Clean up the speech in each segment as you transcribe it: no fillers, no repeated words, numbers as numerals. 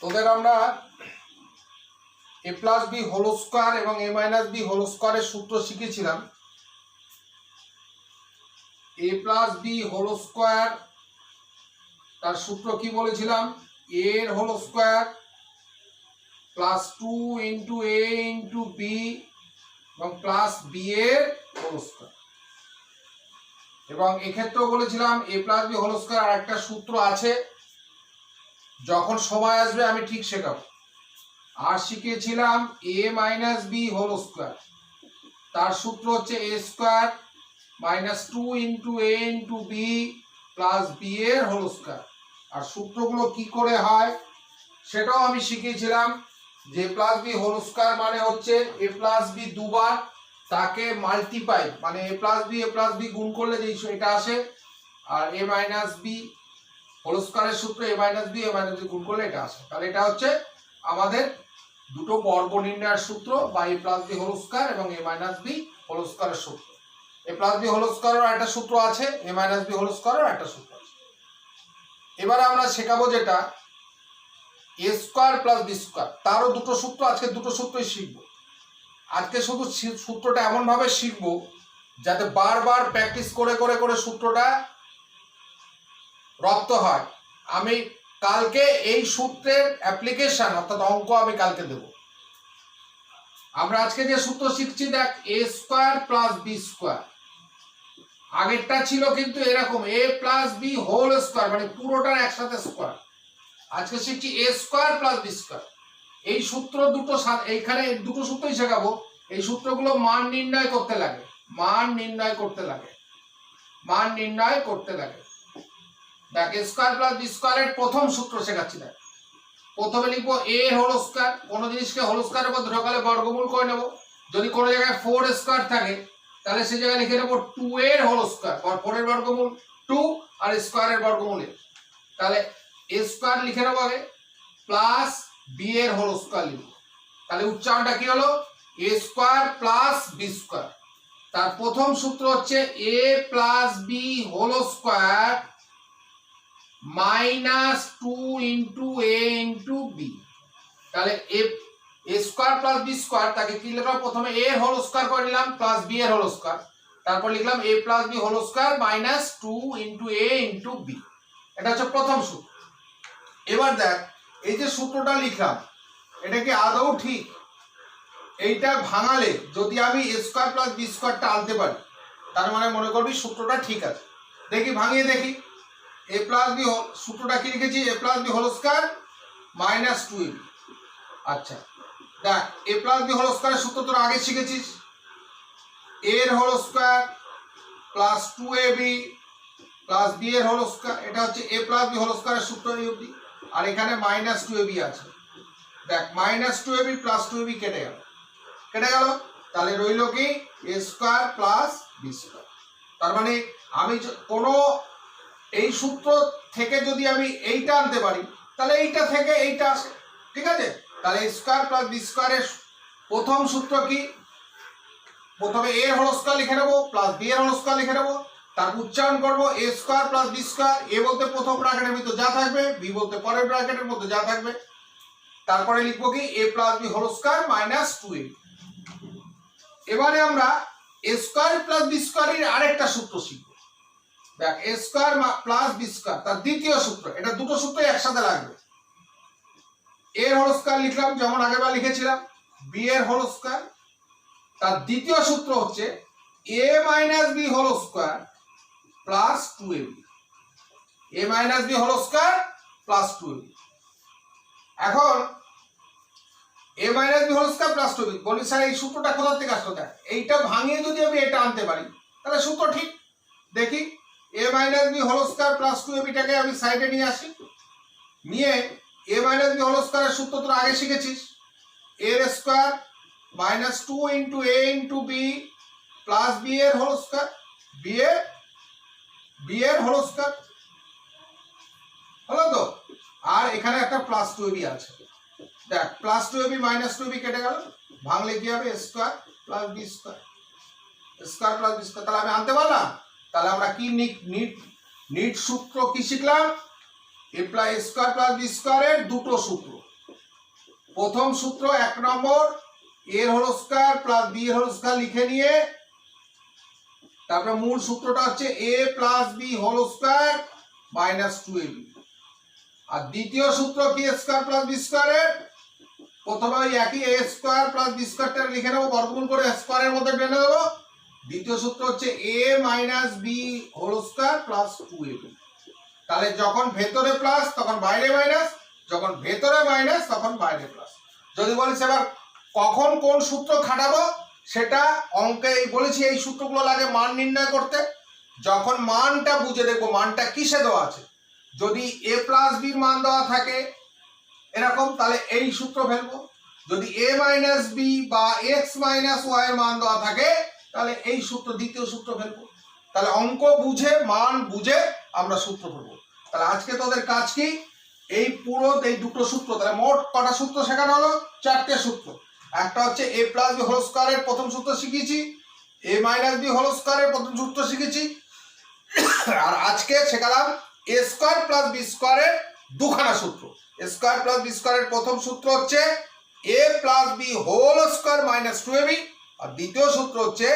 তোদের আমরা এ plus B whole square এবং এ মাইনাস বি হোল স্কোয়ারের সূত্র শিখেছিলাম। এ প্লাস বি হোল স্কোয়ার তার সূত্র কি বলেছিলাম? এ এর whole square plus 2 into A into B এবং প্লাস বি এর হোল স্কোয়ার। এবং এক্ষেত্রেও বলেছিলাম এ প্লাস বি হোল স্কোয়ার আর একটা সূত্র আছে, যখন সময় আসবে আমি ঠিক শেখাবো। আর শিখেছিলাম এ মাইনাস বি হোল স্কোয়ার, তার সূত্র হচ্ছে এ square minus 2 into A into B plus B এর হোল স্কোয়ার। আর সূত্রগুলো কি করে হয় সেটাও আমি শিখিয়েছিলাম। যে প্লাস বি হোল স্কোয়ার মানে হচ্ছে এ প্লাস বি দুবার, তাকে মাল্টিপ্লাই মানে এ প্লাস বি গুণ করলে যে এটা আসে। আর এ মাইনাস বি হোল স্কোয়ারের সূত্র এ মাইনাস বি গুণ করলে এটা আসে। তাহলে এটা হচ্ছে আমাদের দুটো বর্গ নির্ণয়ের সূত্র, বা এ প্লাস বি হোল স্কোয়ার এবং এ মাইনাস বি হোল স্কোয়ারের সূত্র। এ প্লাস বি হোল স্কোয়ারের একটা সূত্র আছে, এ মাইনাস বি হোল স্কোয়ারের একটা সূত্র আছে। এবারে আমরা শেখাবো যেটা এ স্কোয়ার প্লাস বি স্কোয়ার, তারও দুটো সূত্র। আজকে দুটো সূত্রই শিখবো। আজকে শুধু সূত্রটা এমন ভাবে শিখবো যাতে বারবার প্র্যাকটিস করে করে করে সূত্রটা রপ্ত হয়। আমি কালকে এই সূত্রের অ্যাপ্লিকেশন অর্থাৎ অঙ্ক আমি কালকে দেব। আমরা আজকে যে সূত্র শিখছি দেখ, এ স্কোয়ার প্লাস বি স্কোয়ার। আগেরটা ছিল কিন্তু এরকম এ প্লাস বি হোল স্কোয়ার, মানে পুরোটার একসাথে স্কোয়ার। আজকে শিখছি এ স্কোয়ার প্লাস বি স্কোয়ার। এই সূত্র দুটো, এইখানে দুটো সূত্রই শেখাবো। এই সূত্রগুলো মান নির্ণয় করতে লাগে, মান নির্ণয় করতে লাগে, মান নির্ণয় করতে লাগে। দেখ এ স্কোয়ার প্লাস বি স্কোয়ারের প্রথম সূত্র শেখাচ্ছি। দেখ প্রথমে লিখবো এ হোল স্কোয়ার। কোনো জিনিসকে হোল স্কোয়ারের উপর ঢোকালে বর্গমূল করে নেব। যদি কোনো জায়গায় 4 স্কোয়ার থাকে তাহলে সে জায়গায় লিখে নেবো 2 এর হোল স্কোয়ার, আর 4 এর বর্গমূল 2 আর স্কোয়ারের বর্গমূল। তাহলে এ স্কোয়ার লিখে নেবো আগে, প্লাস বি এর হোল স্কোয়ার লিখবো। তাহলে উচ্চারণটা কি হলো? A square plus B square. তার প্রথম সূত্র হচ্ছে A plus B whole square minus 2 into A into B. তাহলে A square plus B square, তাকে কি লিখলাম? প্রথমে এ হোল স্কোয়ার করে নিলাম প্লাস বি এর হোল স্কোয়ার, তারপর লিখলাম A plus B whole square minus 2 into A into B. এটা হচ্ছে প্রথম সূত্র। এবার দেখ এই যে সূত্রটা লিখলাম এটা কি আদৌ ঠিক? এইটা ভাঙালে যদি আমি এ স্কোয়ার প্লাস বি স্কোয়ারটা আনতে পারি তার মানে মনে করবি সূত্রটা ঠিক আছে। দেখি ভাঙিয়ে দেখি। এ প্লাস বি সূত্রটা কি লিখেছি? A plus B whole square minus 2ab। আচ্ছা দেখ এ প্লাস বি হোল স্কোয়ারের সূত্র তোর আগে শিখেছিস, এর whole square plus 2ab plus B এর হোল স্কোয়ার। এটা হচ্ছে এ প্লাস বি হোল স্কোয়ারের সূত্র এই অবধি। আর এখানে মাইনাস 2ab আছে। দেখ মাইনাস 2ab প্লাস 2ab কেটে গেল, কেটে গেল। তাহলে রইল কি? এ স্কোয়ার প্লাস বি স্কোয়ার। তার মানে আমি কোনো এই সূত্র থেকে যদি আমি এইটা আনতে পারি তাহলে এইটা থেকে এইটা আসে, ঠিক আছে? তাহলে এ স্কোয়ার প্লাস বি স্কোয়ারের প্রথম সূত্র কি? প্রথমে এ হোল স্কোয়ার লিখে নেবো প্লাস বি এর হোল স্কোয়ার লিখে নেবো, তারপর উচ্চারণ করবো এ স্কোয়ার প্লাস বি স্কোয়ার। এ বলতে প্রথম ব্র্যাকেটের ভিতর যা থাকবে, বি বলতে পরের ব্র্যাকেটের মধ্যে যা থাকবে। তারপরে লিখবো কি? A plus B whole square minus 2ab। এবারে আমরা এ স্কোয়ার প্লাস বি স্কোয়ারের আরেকটা সূত্র শিখবো। দেখ এ স্কোয়ার প্লাস বি স্কোয়ার তার দ্বিতীয় সূত্র। এটা দুটো সূত্রই একসাথে লাগবে। এর হোল স্কোয়ার লিখলাম যেমন আগেরবার লিখেছিলাম, বি এর হোল স্কোয়ার। তার দ্বিতীয় সূত্র হচ্ছে A minus B whole square plus 2ab। A minus B whole square plus 2ab। এখন A minus B whole square plus 2ab বলি স্যার এই সূত্রটা কোথা থেকে আসলো? দেখ এইটা ভাঙিয়ে যদি আমি এটা আনতে পারি তাহলে সূত্র ঠিক। দেখি A minus B whole square plus 2abটাকে আমি সাইডে নিয়ে আসি। নিয়ে এ মাইনাস বি হোল স্কোয়ারের সূত্র তোরা আগে শিখেছিস, এর square minus 2 into A into B plus B এর হোল স্কোয়ার, বি এর হোল স্কোয়ার হলো তো। আর এখানে একটা প্লাস 2ab আছে। দেখ প্লাস 2ab মাইনাস 2ab কেটে গেল, ভাঙলে কি হবে? Square plus B square, square plus B square. তাহলে আমি আনতে পারলাম। তাহলে আমরা কি নিট সূত্র কি শিখলাম? এ স্কোয়ার প্লাস বি স্কোয়ারের দুটো সূত্র। প্রথম সূত্র 1 নম্বর এর হোল স্কয়ার প্লাস বি এর হোল স্কয়ার লিখে নিয়ে তারপরে মূল সূত্রটা হচ্ছে a plus B whole square minus 2ab। আর দ্বিতীয় সূত্র কি স্কয়ার প্লাস বি স্কয়ারের, প্রথমে ওই একই a স্কয়ার প্লাস বি স্কয়ারটা লিখে নেবো, বর্গমূল করে স্কয়ারের মধ্যে টেনে দেবো। দ্বিতীয় সূত্র হচ্ছে a minus B whole square plus 2ab। তাহলে যখন ভেতরে প্লাস তখন বাইরে মাইনাস, যখন ভেতরে মাইনাস তখন বাইরে প্লাস। যদি বলিস এবার কখন কোন সূত্র খাটাবো, সেটা অঙ্কে বলেছি এই সূত্রগুলো লাগে মান নির্ণয় করতে। যখন মানটা বুঝে দেখবো মানটা কিসে দেওয়া আছে, যদি a প্লাস বির মান দেওয়া থাকে এরকম তাহলে এই সূত্র ফেলবো, যদি a মাইনাস বি বা x মাইনাস ওয়াই এর মান দেওয়া থাকে তাহলে এই সূত্র দ্বিতীয় সূত্র ফেলবো। তাহলে অঙ্ক বুঝে মান বুঝে আমরা সূত্র ফেলবো। তাহলে আজকে তোদের কাজ কি, এই পুরো এই দুটো সূত্র, তাহলে মোট কটা সূত্র শেখানো হলো, 4টে সূত্র। একটা হচ্ছে a প্লাস বি হোল স্কয়ারের প্রথম সূত্র শিখেছি, a মাইনাস বি হোল স্কয়ারের প্রথম সূত্র শিখেছি, আর আজকে শেখালাম a স্কয়ার প্লাস বি স্কয়ারের দুখানা সূত্র। a স্কয়ার প্লাস বি স্কয়ারের প্রথম সূত্র হচ্ছে a plus B whole square minus 2ab, আর দ্বিতীয় সূত্র হচ্ছে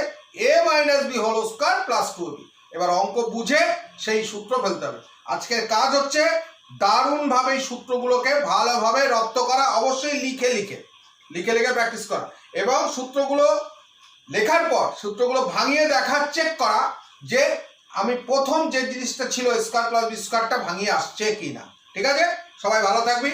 a minus B whole square plus 2ab। এবার অঙ্ক বুঝে সেই সূত্র ফেলতে হবে। আজকের কাজ হচ্ছে দারুণভাবে এই সূত্রগুলোকে ভালোভাবে রপ্ত করা, অবশ্যই লিখে লিখে প্র্যাকটিস করা, এবং সূত্রগুলো লেখার পর সূত্রগুলো ভাঙিয়ে দেখার চেক করা যে আমি প্রথম যে জিনিসটা ছিল স্কয়ার প্লাস বি স্কয়ারটা ভাঙিয়ে আসছে কিনা। ঠিক আছে, সবাই ভালো থাকবি।